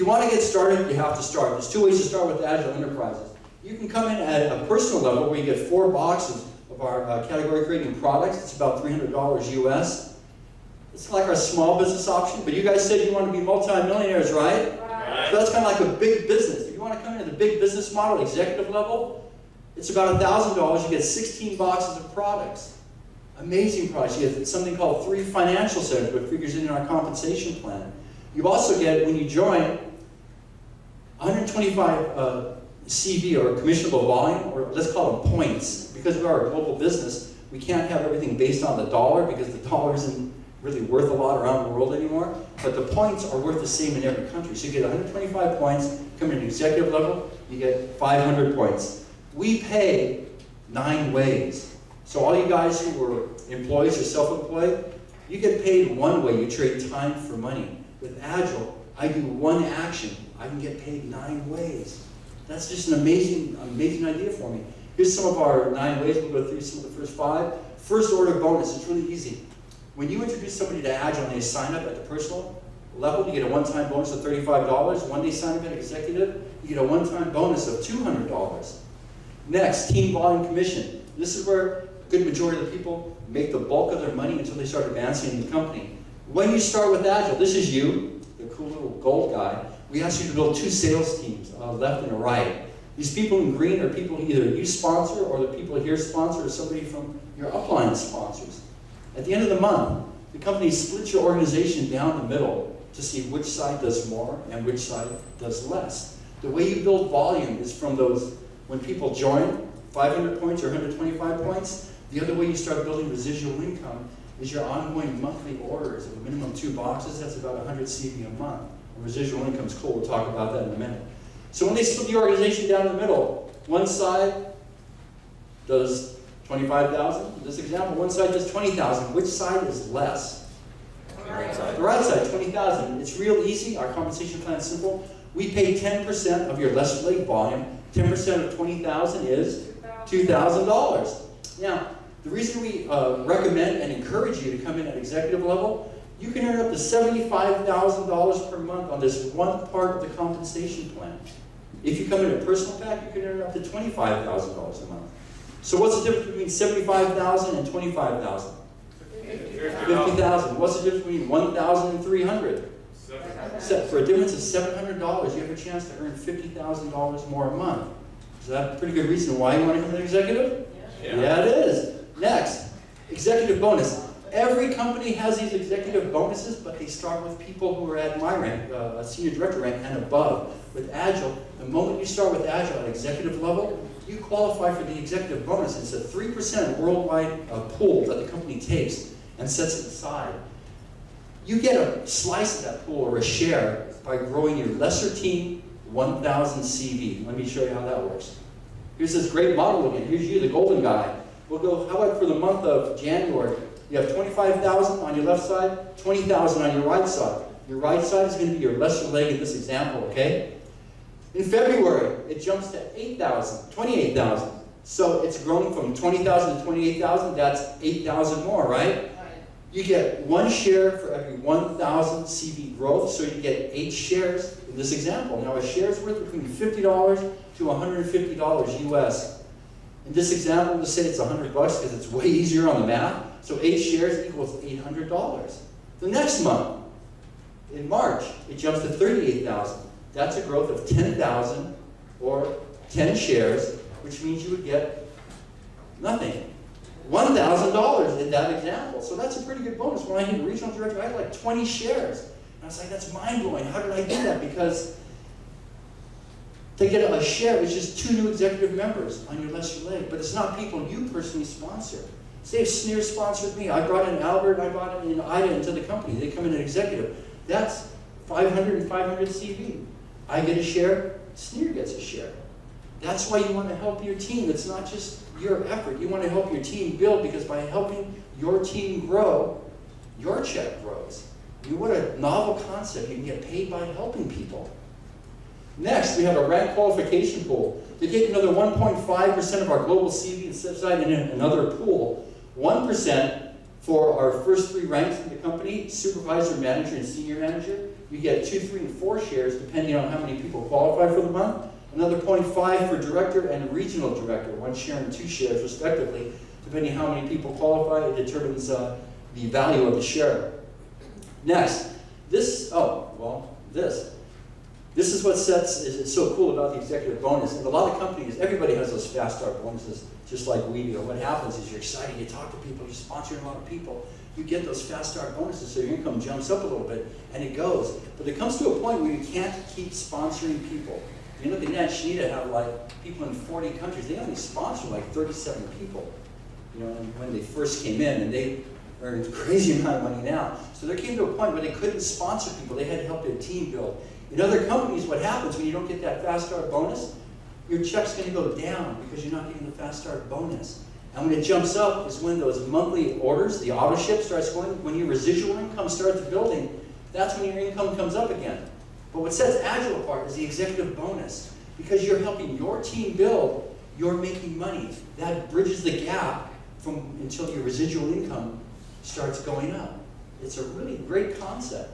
you want to get started, you have to start. There's two ways to start with Agile Enterprises. You can come in at a personal level where you get 4 boxes of our category creating products. It's about $300 US. It's like our small business option, but you guys said you want to be multi-millionaires, right? Right. So that's kind of like a big business. If you want to come in at the big business model, executive level, it's about $1,000. You get 16 boxes of products. Amazing products. You get something called 3 financial centers, which figures in our compensation plan. You also get, when you join, 125 CV, or commissionable volume, or let's call them points. Because we are a global business, we can't have everything based on the dollar, because the dollar isn't really worth a lot around the world anymore. But the points are worth the same in every country. So you get 125 points, come in at executive level, you get 500 points. We pay 9 ways. So all you guys who are employees or self-employed, you get paid one way. You trade time for money. With Agile, I do one action. I can get paid 9 ways. That's just an amazing, amazing idea for me. Here's some of our 9 ways. We'll go through some of the first 5. First order bonus. It's really easy. When you introduce somebody to Agile and they sign up at the personal level, you get a one-time bonus of $35. When they sign up at executive, you get a one-time bonus of $200. Next, team volume commission. This is where a good majority of the people make the bulk of their money until they start advancing in the company. When you start with Agile, this is you, the cool little gold guy. We ask you to build 2 sales teams, a left and a right. These people in green are people either you sponsor or the people here sponsor or somebody from your upline sponsors. At the end of the month, the company splits your organization down the middle to see which side does more and which side does less. The way you build volume is from those, when people join, 500 points or 125 points. The other way you start building residual income is your ongoing monthly orders of a minimum 2 boxes. That's about 100 CV a month. And residual income is cool. We'll talk about that in a minute. So when they split the organization down the middle, one side does 25,000. In this example, one side does 20,000. Which side is less? The right side. The right side, 20,000. It's real easy. Our compensation plan is simple. We pay 10% of your lesser leg volume. 10% of 20,000 is $2,000. Now, the reason we recommend and encourage you to come in at executive level, you can earn up to $75,000 per month on this one part of the compensation plan. If you come in at personal pack, you can earn up to $25,000 a month. So what's the difference between $75,000 and $25,000? $50,000. What's the difference between $1,000 and $300? For a difference of $700, you have a chance to earn $50,000 more a month. Is that a pretty good reason why you want to come to executive? Yeah, it is. Next, executive bonus. Every company has these executive bonuses, but they start with people who are at my rank, a senior director rank and above. With Agile, the moment you start with Agile at executive level, you qualify for the executive bonus. It's a 3% worldwide pool that the company takes and sets it aside. You get a slice of that pool or a share by growing your lesser team 1,000 CV. Let me show you how that works. Here's this great model again. Here's you, the golden guy. We'll go, how about for the month of January? You have 25,000 on your left side, 20,000 on your right side. Your right side is going to be your lesser leg in this example, okay? In February, it jumps to 8,000, 28,000. So it's grown from 20,000 to 28,000. That's 8,000 more, right? You get 1 share for every 1,000 CV growth, so you get 8 shares in this example. Now, a share is worth between $50 to $150 US. In this example, let's say it's $100 because it's way easier on the math. So 8 shares equals $800. The next month, in March, it jumps to 38,000. That's a growth of 10,000 or 10 shares, which means you would get nothing. $1,000 in that example. So that's a pretty good bonus. When I hit regional director, I had like 20 shares. And I was like, that's mind-blowing. How did I do that? Because to get a share, it's just 2 new executive members on your lesser leg. But it's not people you personally sponsor. Say if Sneer sponsored me, I brought in Albert, I brought in Ida into the company. They come in an executive. That's 500 and 500 CV. I get a share, Sneer gets a share. That's why you want to help your team. It's not just your effort. You want to help your team build, because by helping your team grow, your check grows. What a novel concept. You can get paid by helping people. Next, we have a rank qualification pool. They take another 1.5% of our global CV and set aside in another pool. 1% for our first 3 ranks in the company, supervisor, manager, and senior manager. You get 2, 3, and 4 shares depending on how many people qualify for the month. Another 0.5 for director and regional director, 1 share and 2 shares respectively. Depending on how many people qualify, it determines the value of the share. Next, this is what is so cool about the executive bonus. And a lot of companies, everybody has those fast start bonuses, just like we do. And what happens is you're excited, you talk to people, you're sponsoring a lot of people, you get those fast start bonuses, so your income jumps up a little bit, and it goes. But it comes to a point where you can't keep sponsoring people. You look at Nat Schneider, have like people in 40 countries, they only sponsor like 37 people. You know, when they first came in, and they earn a crazy amount of money now. So there came to a point where they couldn't sponsor people, they had to help their team build. In other companies, what happens when you don't get that fast start bonus, your check's going to go down because you're not getting the fast start bonus. And when it jumps up is when those monthly orders, the auto ship starts going, when your residual income starts building, that's when your income comes up again. But what sets Agile apart is the executive bonus. Because you're helping your team build, you're making money. That bridges the gap until your residual income starts going up. It's a really great concept.